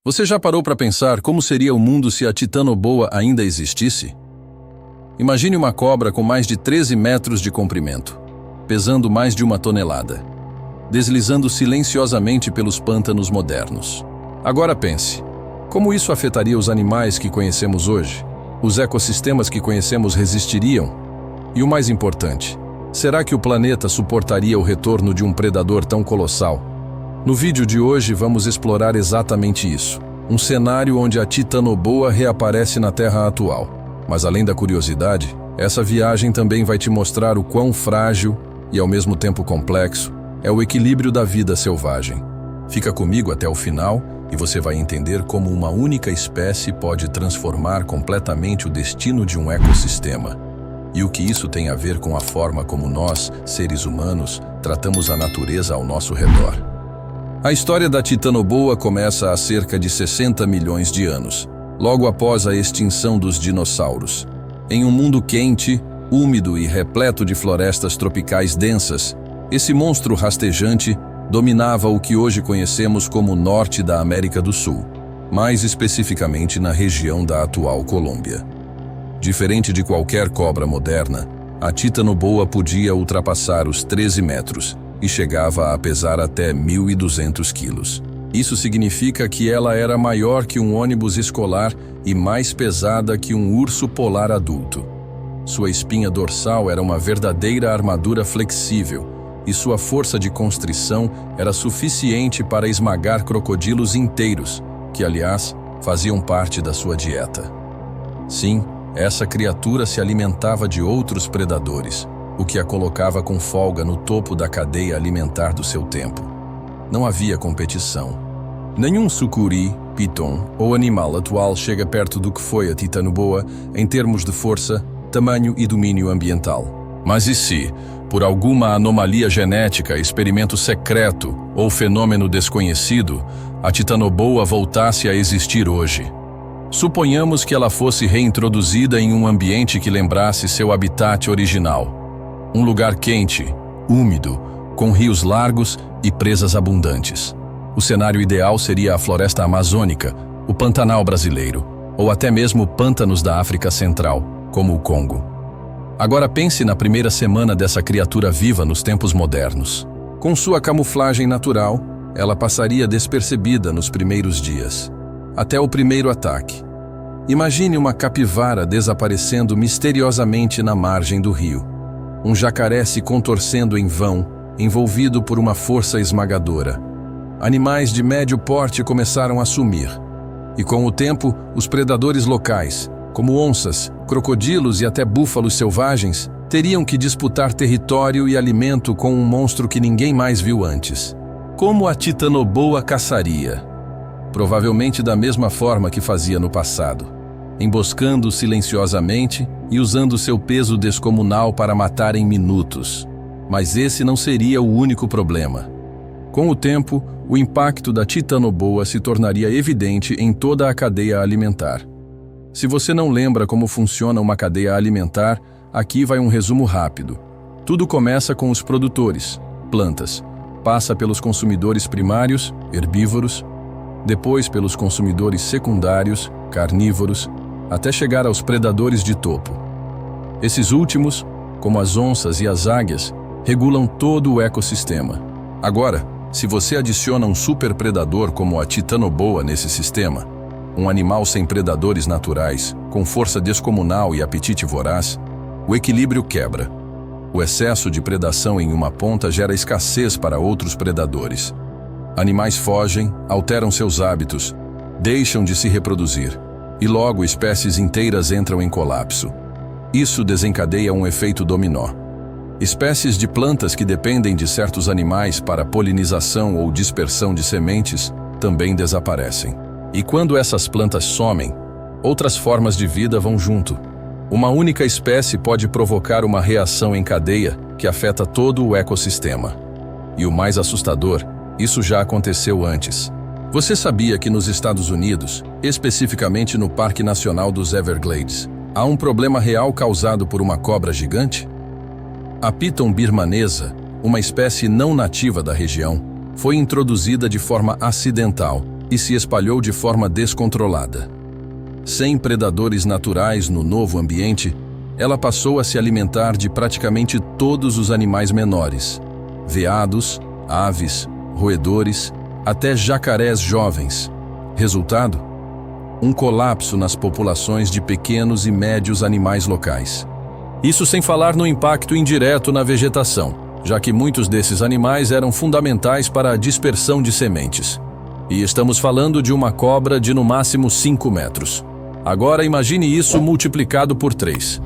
Você já parou para pensar como seria o mundo se a titanoboa ainda existisse? Imagine uma cobra com mais de 13 metros de comprimento, pesando mais de 1 tonelada, deslizando silenciosamente pelos pântanos modernos. Agora pense, como isso afetaria os animais que conhecemos hoje? Os ecossistemas que conhecemos resistiriam? E o mais importante, será que o planeta suportaria o retorno de um predador tão colossal? No vídeo de hoje vamos explorar exatamente isso, um cenário onde a titanoboa reaparece na Terra atual. Mas além da curiosidade, essa viagem também vai te mostrar o quão frágil e ao mesmo tempo complexo é o equilíbrio da vida selvagem. Fica comigo até o final e você vai entender como uma única espécie pode transformar completamente o destino de um ecossistema. E o que isso tem a ver com a forma como nós, seres humanos, tratamos a natureza ao nosso redor. A história da titanoboa começa há cerca de 60 milhões de anos, logo após a extinção dos dinossauros. Em um mundo quente, úmido e repleto de florestas tropicais densas, esse monstro rastejante dominava o que hoje conhecemos como norte da América do Sul, mais especificamente na região da atual Colômbia. Diferente de qualquer cobra moderna, a titanoboa podia ultrapassar os 13 metros e chegava a pesar até 1.200 quilos. Isso significa que ela era maior que um ônibus escolar e mais pesada que um urso polar adulto. Sua espinha dorsal era uma verdadeira armadura flexível e sua força de constrição era suficiente para esmagar crocodilos inteiros, que, aliás, faziam parte da sua dieta. Sim, essa criatura se alimentava de outros predadores, o que a colocava com folga no topo da cadeia alimentar do seu tempo. Não havia competição. Nenhum sucuri, piton ou animal atual chega perto do que foi a titanoboa em termos de força, tamanho e domínio ambiental. Mas e se, por alguma anomalia genética, experimento secreto ou fenômeno desconhecido, a titanoboa voltasse a existir hoje? Suponhamos que ela fosse reintroduzida em um ambiente que lembrasse seu habitat original. Um lugar quente, úmido, com rios largos e presas abundantes. O cenário ideal seria a floresta amazônica, o Pantanal brasileiro, ou até mesmo pântanos da África Central, como o Congo. Agora pense na primeira semana dessa criatura viva nos tempos modernos. Com sua camuflagem natural, ela passaria despercebida nos primeiros dias, até o primeiro ataque. Imagine uma capivara desaparecendo misteriosamente na margem do rio. Um jacaré se contorcendo em vão, envolvido por uma força esmagadora. Animais de médio porte começaram a sumir. E com o tempo, os predadores locais, como onças, crocodilos e até búfalos selvagens, teriam que disputar território e alimento com um monstro que ninguém mais viu antes. Como a titanoboa caçaria? Provavelmente da mesma forma que fazia no passado, emboscando silenciosamente e usando seu peso descomunal para matar em minutos. Mas esse não seria o único problema. Com o tempo, o impacto da titanoboa se tornaria evidente em toda a cadeia alimentar. Se você não lembra como funciona uma cadeia alimentar, aqui vai um resumo rápido. Tudo começa com os produtores, plantas, passa pelos consumidores primários, herbívoros, depois pelos consumidores secundários, carnívoros, até chegar aos predadores de topo. Esses últimos, como as onças e as águias, regulam todo o ecossistema. Agora, se você adiciona um superpredador como a titanoboa nesse sistema, um animal sem predadores naturais, com força descomunal e apetite voraz, o equilíbrio quebra. O excesso de predação em uma ponta gera escassez para outros predadores. Animais fogem, alteram seus hábitos, deixam de se reproduzir, e logo espécies inteiras entram em colapso. Isso desencadeia um efeito dominó. Espécies de plantas que dependem de certos animais para polinização ou dispersão de sementes também desaparecem. E quando essas plantas somem, outras formas de vida vão junto. Uma única espécie pode provocar uma reação em cadeia que afeta todo o ecossistema. E o mais assustador, isso já aconteceu antes. Você sabia que nos Estados Unidos, especificamente no Parque Nacional dos Everglades, há um problema real causado por uma cobra gigante? A piton birmanesa, uma espécie não nativa da região, foi introduzida de forma acidental e se espalhou de forma descontrolada. Sem predadores naturais no novo ambiente, ela passou a se alimentar de praticamente todos os animais menores: veados, aves, roedores, até jacarés jovens. Resultado? Um colapso nas populações de pequenos e médios animais locais. Isso sem falar no impacto indireto na vegetação, já que muitos desses animais eram fundamentais para a dispersão de sementes. E estamos falando de uma cobra de no máximo 5 metros. Agora imagine isso multiplicado por 3.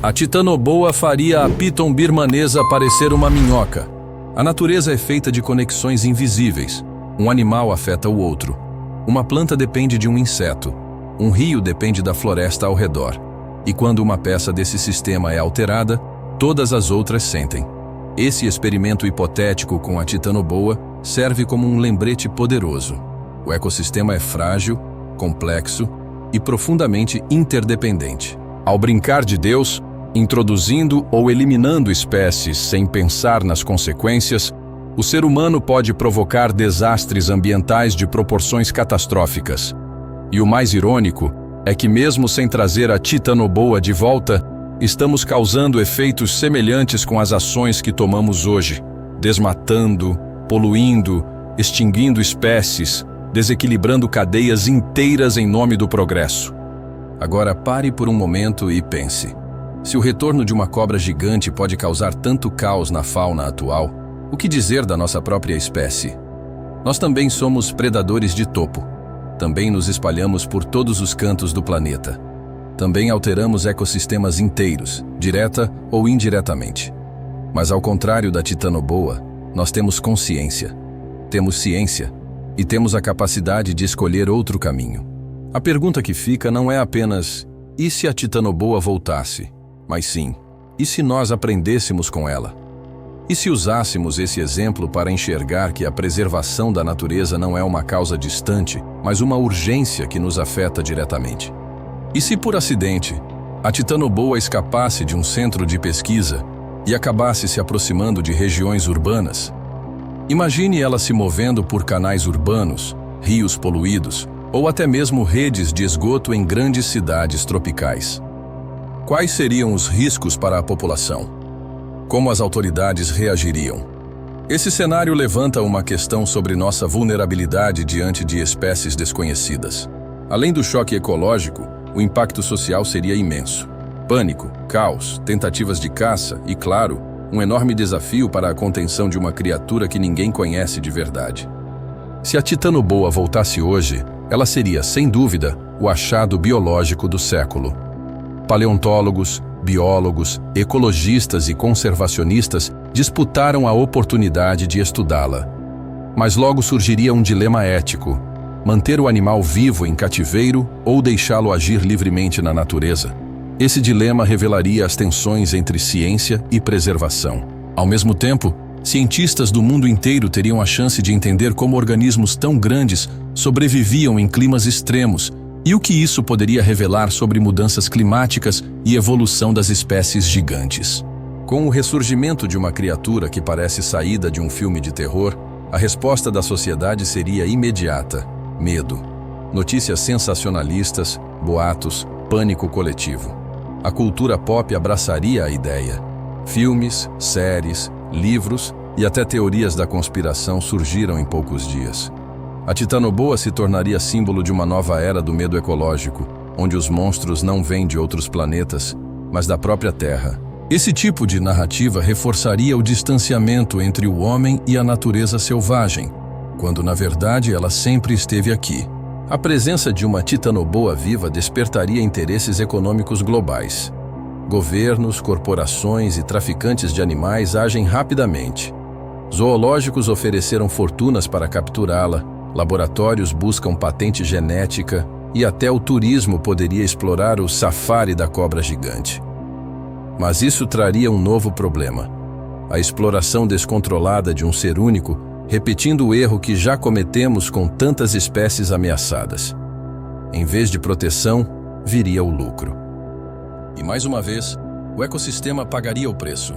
A titanoboa faria a piton birmanesa parecer uma minhoca. A natureza é feita de conexões invisíveis. Um animal afeta o outro. Uma planta depende de um inseto. Um rio depende da floresta ao redor. E quando uma peça desse sistema é alterada, todas as outras sentem. Esse experimento hipotético com a titanoboa serve como um lembrete poderoso. O ecossistema é frágil, complexo e profundamente interdependente. Ao brincar de Deus, introduzindo ou eliminando espécies sem pensar nas consequências, o ser humano pode provocar desastres ambientais de proporções catastróficas. E o mais irônico é que, mesmo sem trazer a titanoboa de volta, estamos causando efeitos semelhantes com as ações que tomamos hoje, desmatando, poluindo, extinguindo espécies, desequilibrando cadeias inteiras em nome do progresso. Agora pare por um momento e pense. Se o retorno de uma cobra gigante pode causar tanto caos na fauna atual, o que dizer da nossa própria espécie? Nós também somos predadores de topo. Também nos espalhamos por todos os cantos do planeta. Também alteramos ecossistemas inteiros, direta ou indiretamente. Mas ao contrário da titanoboa, nós temos consciência, temos ciência e temos a capacidade de escolher outro caminho. A pergunta que fica não é apenas "e se a titanoboa voltasse?", mas sim, e se nós aprendêssemos com ela? E se usássemos esse exemplo para enxergar que a preservação da natureza não é uma causa distante, mas uma urgência que nos afeta diretamente? E se, por acidente, a titanoboa escapasse de um centro de pesquisa e acabasse se aproximando de regiões urbanas? Imagine ela se movendo por canais urbanos, rios poluídos, ou até mesmo redes de esgoto em grandes cidades tropicais. Quais seriam os riscos para a população? Como as autoridades reagiriam? Esse cenário levanta uma questão sobre nossa vulnerabilidade diante de espécies desconhecidas. Além do choque ecológico, o impacto social seria imenso. Pânico, caos, tentativas de caça e, claro, um enorme desafio para a contenção de uma criatura que ninguém conhece de verdade. Se a titanoboa voltasse hoje, ela seria, sem dúvida, o achado biológico do século. Paleontólogos, biólogos, ecologistas e conservacionistas disputaram a oportunidade de estudá-la. Mas logo surgiria um dilema ético: manter o animal vivo em cativeiro ou deixá-lo agir livremente na natureza. Esse dilema revelaria as tensões entre ciência e preservação. Ao mesmo tempo, cientistas do mundo inteiro teriam a chance de entender como organismos tão grandes sobreviviam em climas extremos e o que isso poderia revelar sobre mudanças climáticas e evolução das espécies gigantes. Com o ressurgimento de uma criatura que parece saída de um filme de terror, a resposta da sociedade seria imediata: medo. Notícias sensacionalistas, boatos, pânico coletivo. A cultura pop abraçaria a ideia. Filmes, séries, livros e até teorias da conspiração surgiram em poucos dias. A titanoboa se tornaria símbolo de uma nova era do medo ecológico, onde os monstros não vêm de outros planetas, mas da própria Terra. Esse tipo de narrativa reforçaria o distanciamento entre o homem e a natureza selvagem, quando na verdade ela sempre esteve aqui. A presença de uma titanoboa viva despertaria interesses econômicos globais. Governos, corporações e traficantes de animais agem rapidamente. Zoológicos ofereceram fortunas para capturá-la, laboratórios buscam patente genética e até o turismo poderia explorar o safari da cobra gigante. Mas isso traria um novo problema: a exploração descontrolada de um ser único, repetindo o erro que já cometemos com tantas espécies ameaçadas. Em vez de proteção, viria o lucro. E mais uma vez, o ecossistema pagaria o preço.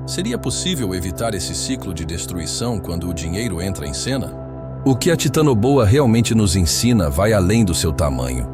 Seria possível evitar esse ciclo de destruição quando o dinheiro entra em cena? O que a titanoboa realmente nos ensina vai além do seu tamanho.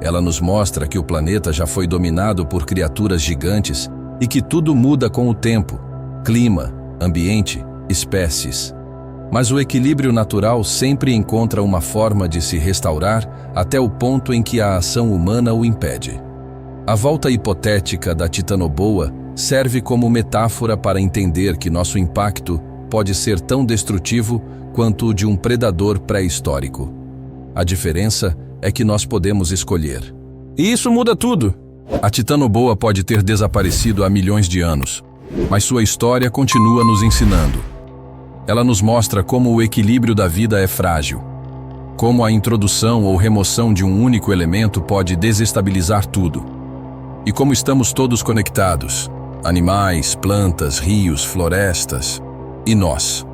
Ela nos mostra que o planeta já foi dominado por criaturas gigantes e que tudo muda com o tempo, clima, ambiente, espécies. Mas o equilíbrio natural sempre encontra uma forma de se restaurar até o ponto em que a ação humana o impede. A volta hipotética da titanoboa serve como metáfora para entender que nosso impacto pode ser tão destrutivo quanto o de um predador pré-histórico. A diferença é que nós podemos escolher. E isso muda tudo! A titanoboa pode ter desaparecido há milhões de anos, mas sua história continua nos ensinando. Ela nos mostra como o equilíbrio da vida é frágil, como a introdução ou remoção de um único elemento pode desestabilizar tudo, e como estamos todos conectados: animais, plantas, rios, florestas e nós.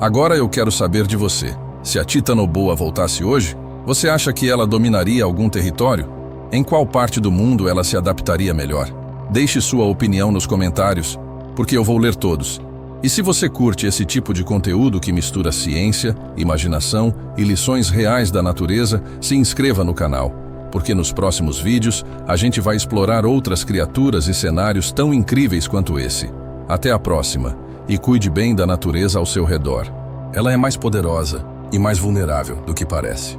Agora eu quero saber de você. Se a titanoboa voltasse hoje, você acha que ela dominaria algum território? Em qual parte do mundo ela se adaptaria melhor? Deixe sua opinião nos comentários, porque eu vou ler todos. E se você curte esse tipo de conteúdo que mistura ciência, imaginação e lições reais da natureza, se inscreva no canal, porque nos próximos vídeos a gente vai explorar outras criaturas e cenários tão incríveis quanto esse. Até a próxima, e cuide bem da natureza ao seu redor. Ela é mais poderosa e mais vulnerável do que parece.